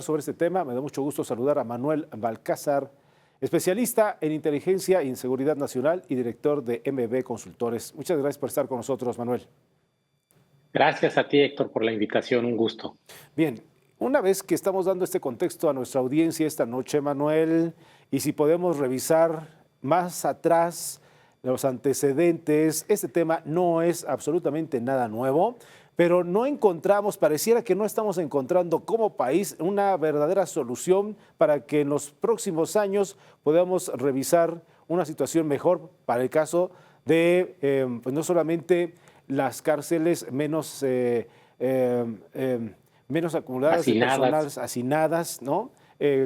Sobre este tema. Me da mucho gusto saludar a Manuel Balcázar, especialista en inteligencia y en seguridad nacional y director de MB Consultores. Muchas gracias por estar con nosotros, Manuel. Gracias a ti, Héctor, por la invitación. Un gusto. Bien, una vez que estamos dando este contexto a nuestra audiencia esta noche, Manuel, y si podemos revisar más atrás los antecedentes, este tema no es absolutamente nada nuevo, pero no encontramos, pareciera que no estamos encontrando como país una verdadera solución para que en los próximos años podamos revisar una situación mejor para el caso de pues no solamente las cárceles menos acumuladas de Hacinadas. personas hacinadas, ¿no?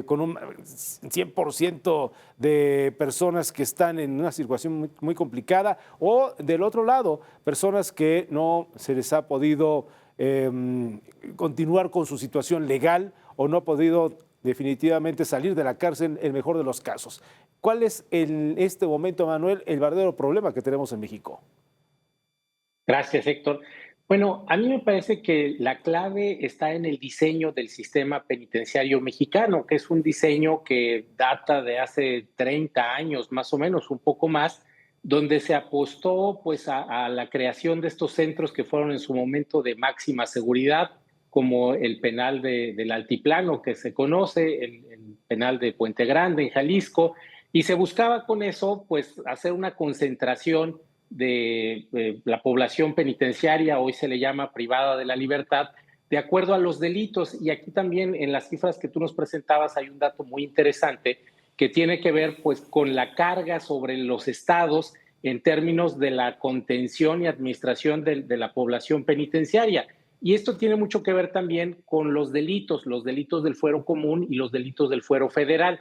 Con un 100% de personas que están en una situación muy complicada, o del otro lado, personas que no se les ha podido continuar con su situación legal o no ha podido definitivamente salir de la cárcel en el mejor de los casos. ¿Cuál es en este momento, Manuel, el verdadero problema que tenemos en México? Gracias, Héctor. Bueno, a mí me parece que la clave está en el diseño del sistema penitenciario mexicano, que es un diseño que data de hace 30 años, más o menos, un poco más, donde se apostó pues a la creación de estos centros que fueron en su momento de máxima seguridad, como el penal del Altiplano, que se conoce, el penal de Puente Grande, en Jalisco, y se buscaba con eso pues hacer una concentración de la población penitenciaria, hoy se le llama privada de la libertad, de acuerdo a los delitos. Y aquí también en las cifras que tú nos presentabas hay un dato muy interesante que tiene que ver pues con la carga sobre los estados en términos de la contención y administración de la población penitenciaria. Y esto tiene mucho que ver también con los delitos del fuero común y los delitos del fuero federal,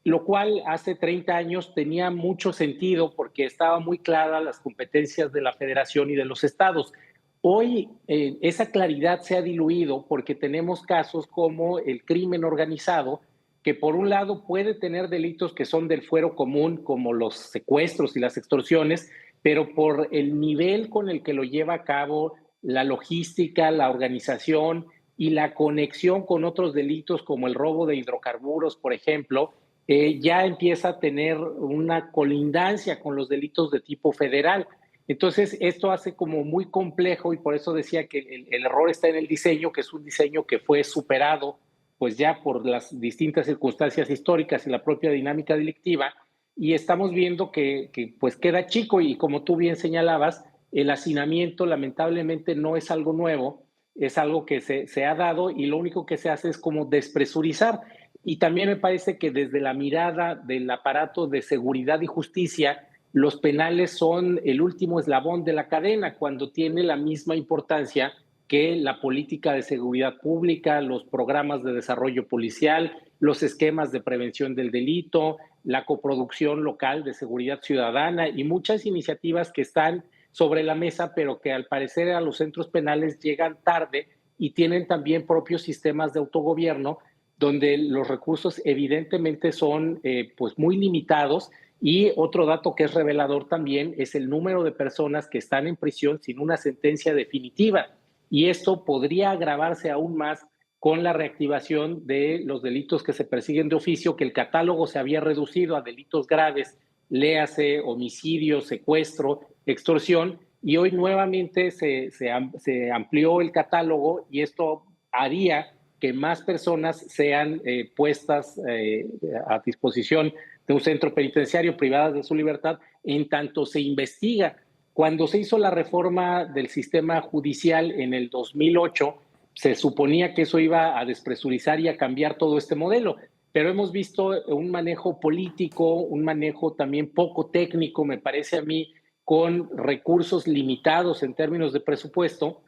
lo cual hace 30 años tenía mucho sentido porque estaba muy clara las competencias de la federación y de los estados. Hoy esa claridad se ha diluido porque tenemos casos como el crimen organizado, que por un lado puede tener delitos que son del fuero común, como los secuestros y las extorsiones, pero por el nivel con el que lo lleva a cabo, la logística, la organización y la conexión con otros delitos como el robo de hidrocarburos, por ejemplo, ya empieza a tener una colindancia con los delitos de tipo federal. Entonces, esto hace como muy complejo y por eso decía que el error está en el diseño, que es un diseño que fue superado pues ya por las distintas circunstancias históricas y la propia dinámica delictiva, y estamos viendo que pues queda chico y como tú bien señalabas, el hacinamiento lamentablemente no es algo nuevo, es algo que se ha dado y lo único que se hace es como despresurizar. Y también me parece que desde la mirada del aparato de seguridad y justicia, los penales son el último eslabón de la cadena cuando tiene la misma importancia que la política de seguridad pública, los programas de desarrollo policial, los esquemas de prevención del delito, la coproducción local de seguridad ciudadana y muchas iniciativas que están sobre la mesa, pero que al parecer a los centros penales llegan tarde y tienen también propios sistemas de autogobierno donde los recursos evidentemente son pues muy limitados. Y otro dato que es revelador también es el número de personas que están en prisión sin una sentencia definitiva. Y esto podría agravarse aún más con la reactivación de los delitos que se persiguen de oficio, que el catálogo se había reducido a delitos graves, léase homicidio, secuestro, extorsión, y hoy nuevamente se amplió el catálogo y esto haría que más personas sean puestas a disposición de un centro penitenciario privadas de su libertad en tanto se investiga. Cuando se hizo la reforma del sistema judicial en el 2008, se suponía que eso iba a despresurizar y a cambiar todo este modelo, pero hemos visto un manejo político, un manejo también poco técnico, me parece a mí, con recursos limitados en términos de presupuesto,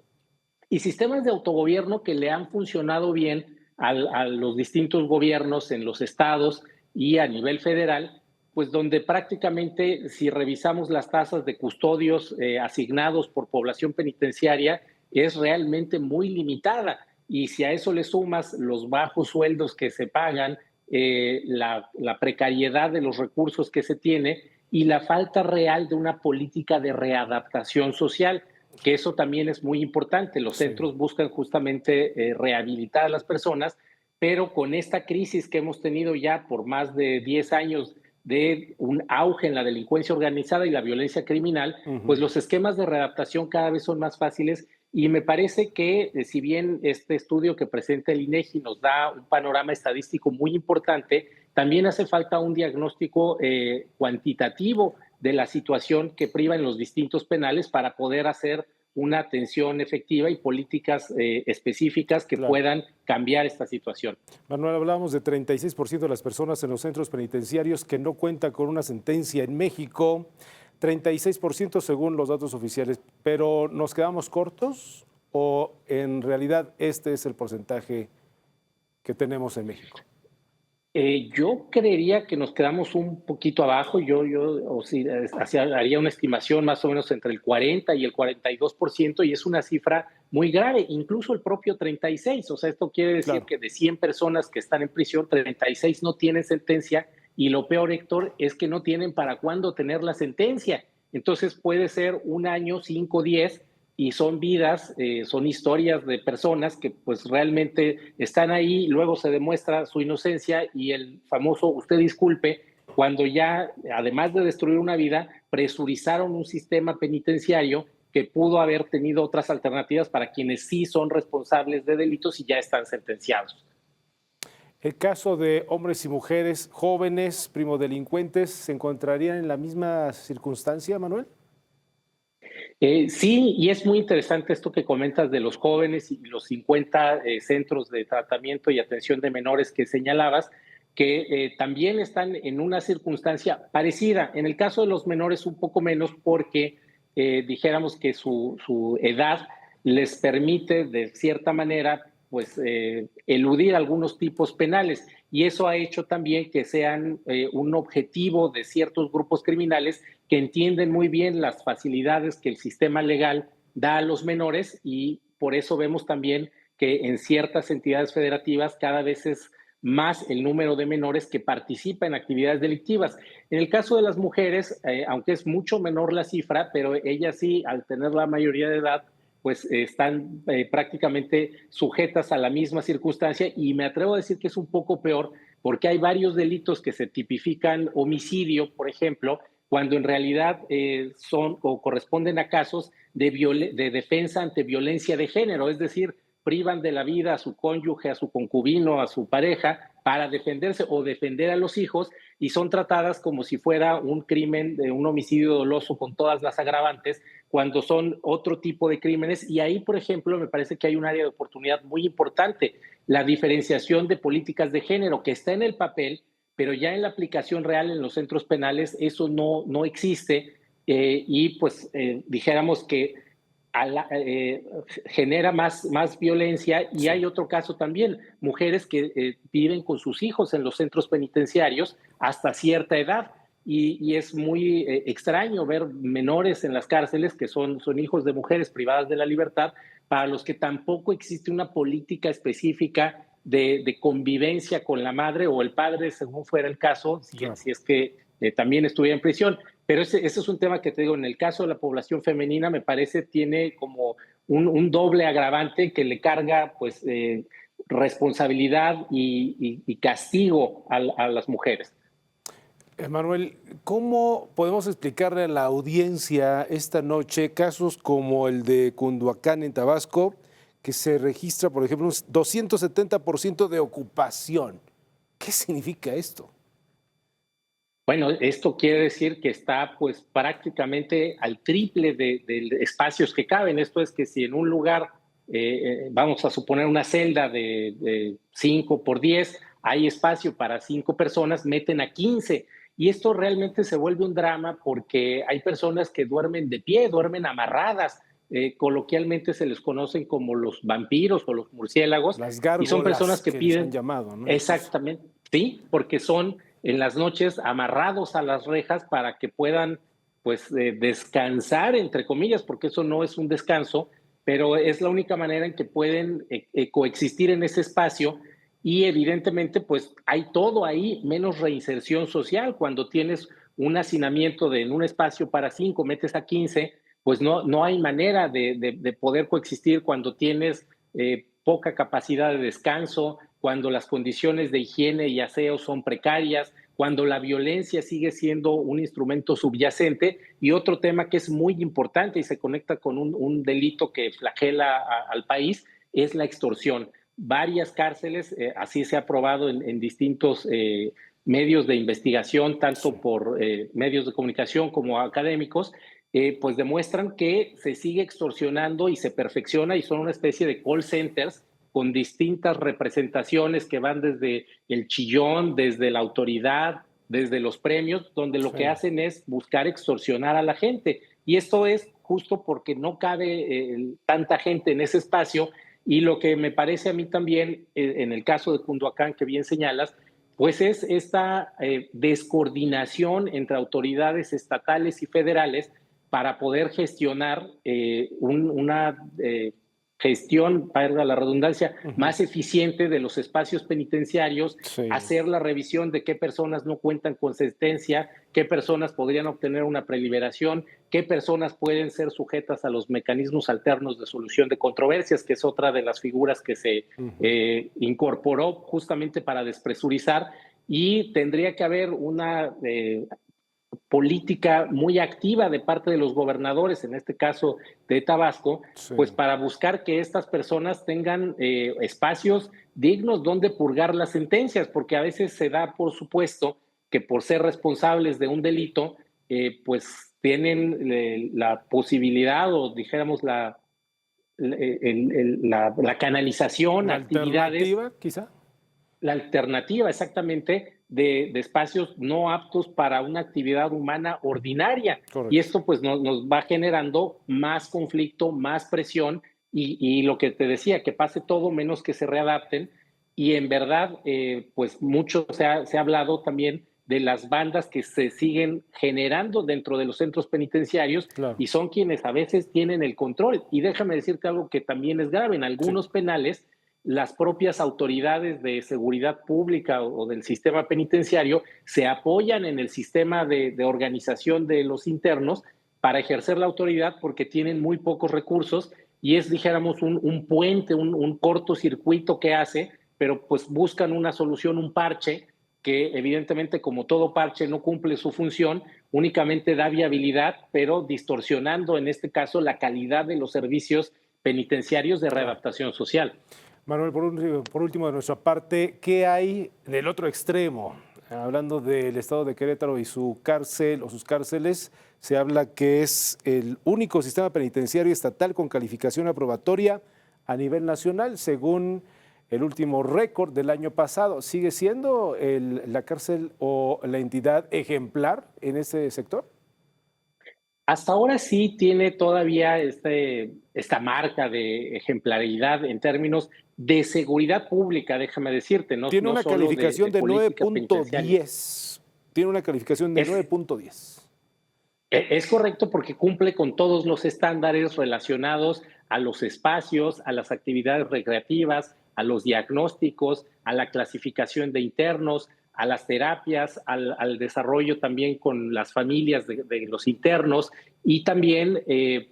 y sistemas de autogobierno que le han funcionado bien a los distintos gobiernos en los estados y a nivel federal, pues donde prácticamente si revisamos las tasas de custodios asignados por población penitenciaria es realmente muy limitada. Y si a eso le sumas los bajos sueldos que se pagan, la precariedad de los recursos que se tiene y la falta real de una política de readaptación social, que eso también es muy importante. Los Sí. centros buscan justamente rehabilitar a las personas, pero con esta crisis que hemos tenido ya por más de 10 años de un auge en la delincuencia organizada y la violencia criminal, pues Ujú. los esquemas de readaptación cada vez son más fáciles y me parece que si bien este estudio que presenta el INEGI nos da un panorama estadístico muy importante, también hace falta un diagnóstico cuantitativo de la situación que priva en los distintos penales para poder hacer una atención efectiva y políticas específicas que Claro. puedan cambiar esta situación. Manuel, hablábamos de 36% de las personas en los centros penitenciarios que no cuentan con una sentencia en México, 36% según los datos oficiales, pero ¿nos quedamos cortos o en realidad este es el porcentaje que tenemos en México? Yo creería que nos quedamos un poquito abajo. O sí, haría una estimación más o menos entre el 40 y el 42%, y es una cifra muy grave, incluso el propio 36. O sea, esto quiere decir Claro. que de 100 personas que están en prisión, 36 no tienen sentencia, y lo peor, Héctor, es que no tienen para cuándo tener la sentencia. Entonces puede ser un año, 5, 10, y son vidas, son historias de personas que pues realmente están ahí, luego se demuestra su inocencia y el famoso usted disculpe, cuando ya, además de destruir una vida, presurizaron un sistema penitenciario que pudo haber tenido otras alternativas para quienes sí son responsables de delitos y ya están sentenciados. El caso de hombres y mujeres jóvenes, primodelincuentes, ¿se encontrarían en la misma circunstancia, Manuel? Sí, y es muy interesante esto que comentas de los jóvenes y los 50 centros de tratamiento y atención de menores que señalabas, que también están en una circunstancia parecida. En el caso de los menores un poco menos porque dijéramos que su edad les permite de cierta manera pues eludir algunos tipos penales, y eso ha hecho también que sean un objetivo de ciertos grupos criminales que entienden muy bien las facilidades que el sistema legal da a los menores, y por eso vemos también que en ciertas entidades federativas cada vez es más el número de menores que participa en actividades delictivas. En el caso de las mujeres, aunque es mucho menor la cifra, pero ellas sí, al tener la mayoría de edad, pues están prácticamente sujetas a la misma circunstancia, y me atrevo a decir que es un poco peor porque hay varios delitos que se tipifican homicidio, por ejemplo, cuando en realidad son o corresponden a casos de defensa ante violencia de género, es decir, privan de la vida a su cónyuge, a su concubino, a su pareja, para defenderse o defender a los hijos, y son tratadas como si fuera un crimen, de un homicidio doloso con todas las agravantes, cuando son otro tipo de crímenes. Y ahí, por ejemplo, me parece que hay un área de oportunidad muy importante, la diferenciación de políticas de género, que está en el papel, pero ya en la aplicación real en los centros penales eso no existe, y pues dijéramos que genera más violencia. Y Sí. hay otro caso también, mujeres que viven con sus hijos en los centros penitenciarios hasta cierta edad, y es muy extraño ver menores en las cárceles que son hijos de mujeres privadas de la libertad, para los que tampoco existe una política específica de convivencia con la madre o el padre, según fuera el caso, Claro. si es que también estuviera en prisión. Pero ese es un tema que te digo, en el caso de la población femenina, me parece tiene como un doble agravante que le carga pues responsabilidad y castigo a las mujeres. Manuel, ¿cómo podemos explicarle a la audiencia esta noche casos como el de Cunduacán en Tabasco, que se registra, por ejemplo, un 270% de ocupación? ¿Qué significa esto? Bueno, esto quiere decir que está pues prácticamente al triple de espacios que caben. Esto es que si en un lugar, vamos a suponer una celda de 5 por 10, hay espacio para 5 personas, meten a 15. Y esto realmente se vuelve un drama porque hay personas que duermen de pie, duermen amarradas. Coloquialmente se les conocen como los vampiros o los murciélagos, Las y son personas gárgolas que que les han piden, llamado, ¿no? Incluso. exactamente, sí, porque son en las noches amarrados a las rejas para que puedan pues descansar, entre comillas, porque eso no es un descanso, pero es la única manera en que pueden coexistir en ese espacio. Y evidentemente pues hay todo ahí menos reinserción social. Cuando tienes un hacinamiento en un espacio para 5, metes a 15, pues no hay manera de poder coexistir cuando tienes poca capacidad de descanso, cuando las condiciones de higiene y aseo son precarias, cuando la violencia sigue siendo un instrumento subyacente. Y otro tema que es muy importante y se conecta con un delito que flagela al país es la extorsión. Varias cárceles, así se ha probado en distintos medios de investigación, tanto por medios de comunicación como académicos, pues demuestran que se sigue extorsionando y se perfecciona y son una especie de call centers con distintas representaciones que van desde el chillón, desde la autoridad, desde los premios, donde lo que hacen es buscar extorsionar a la gente. Y esto es justo porque no cabe tanta gente en ese espacio. Y lo que me parece a mí también, en el caso de Cunduacán, que bien señalas, pues es esta descoordinación entre autoridades estatales y federales para poder gestionar una gestión, valga la redundancia, más eficiente de los espacios penitenciarios, hacer la revisión de qué personas no cuentan con sentencia, qué personas podrían obtener una preliberación, qué personas pueden ser sujetas a los mecanismos alternos de solución de controversias, que es otra de las figuras que se incorporó justamente para despresurizar, y tendría que haber una política muy activa de parte de los gobernadores, en este caso de Tabasco, pues para buscar que estas personas tengan espacios dignos donde purgar las sentencias, porque a veces se da por supuesto que por ser responsables de un delito, pues tienen la posibilidad o dijéramos la canalización, ¿La actividades, alternativa, quizá? la alternativa exactamente de espacios no aptos para una actividad humana ordinaria. Y Correcto. esto pues nos va generando más conflicto, más presión y lo que te decía, que pase todo menos que se readapten. Y en verdad, pues mucho se ha hablado también de las bandas que se siguen generando dentro de los centros penitenciarios Claro. y son quienes a veces tienen el control. Y déjame decirte algo que también es grave. En algunos penales, las propias autoridades de seguridad pública o del sistema penitenciario se apoyan en el sistema de organización de los internos para ejercer la autoridad porque tienen muy pocos recursos y es, dijéramos, un puente, un cortocircuito que hace, pero pues buscan una solución, un parche que evidentemente como todo parche no cumple su función, únicamente da viabilidad, pero distorsionando en este caso la calidad de los servicios penitenciarios de Claro. readaptación social. Manuel, por último, de nuestra parte, ¿qué hay del otro extremo? Hablando del estado de Querétaro y su cárcel o sus cárceles, se habla que es el único sistema penitenciario estatal con calificación aprobatoria a nivel nacional, según el último récord del año pasado. ¿Sigue siendo la cárcel o la entidad ejemplar en ese sector? Hasta ahora sí tiene todavía esta marca de ejemplaridad en términos de seguridad pública, déjame decirte, no, Tiene no una solo calificación de de política penitenciaria. 9.10. Tiene una calificación de Es, 9.10. es correcto porque cumple con todos los estándares relacionados a los espacios, a las actividades recreativas, a los diagnósticos, a la clasificación de internos, a las terapias, al desarrollo también con las familias de los internos y también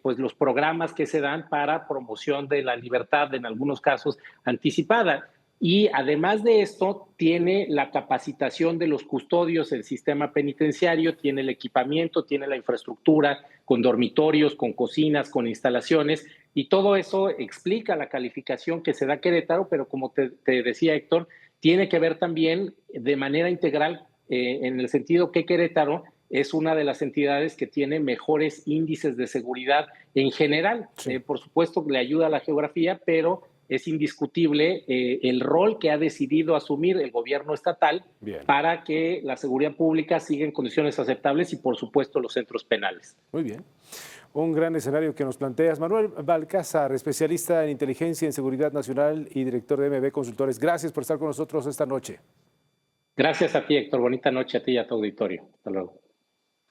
pues los programas que se dan para promoción de la libertad, en algunos casos anticipada. Y además de esto, tiene la capacitación de los custodios del sistema penitenciario, tiene el equipamiento, tiene la infraestructura con dormitorios, con cocinas, con instalaciones, y todo eso explica la calificación que se da a Querétaro, pero como te decía Héctor, tiene que ver también de manera integral en el sentido que Querétaro es una de las entidades que tiene mejores índices de seguridad en general. Sí. Por supuesto, le ayuda a la geografía, pero es indiscutible el rol que ha decidido asumir el gobierno estatal Bien. para que la seguridad pública siga en condiciones aceptables y, por supuesto, los centros penales. Muy bien. Un gran escenario que nos planteas. Manuel Balcázar, especialista en inteligencia y en seguridad nacional y director de MB Consultores. Gracias por estar con nosotros esta noche. Gracias a ti, Héctor. Bonita noche a ti y a tu auditorio. Hasta luego.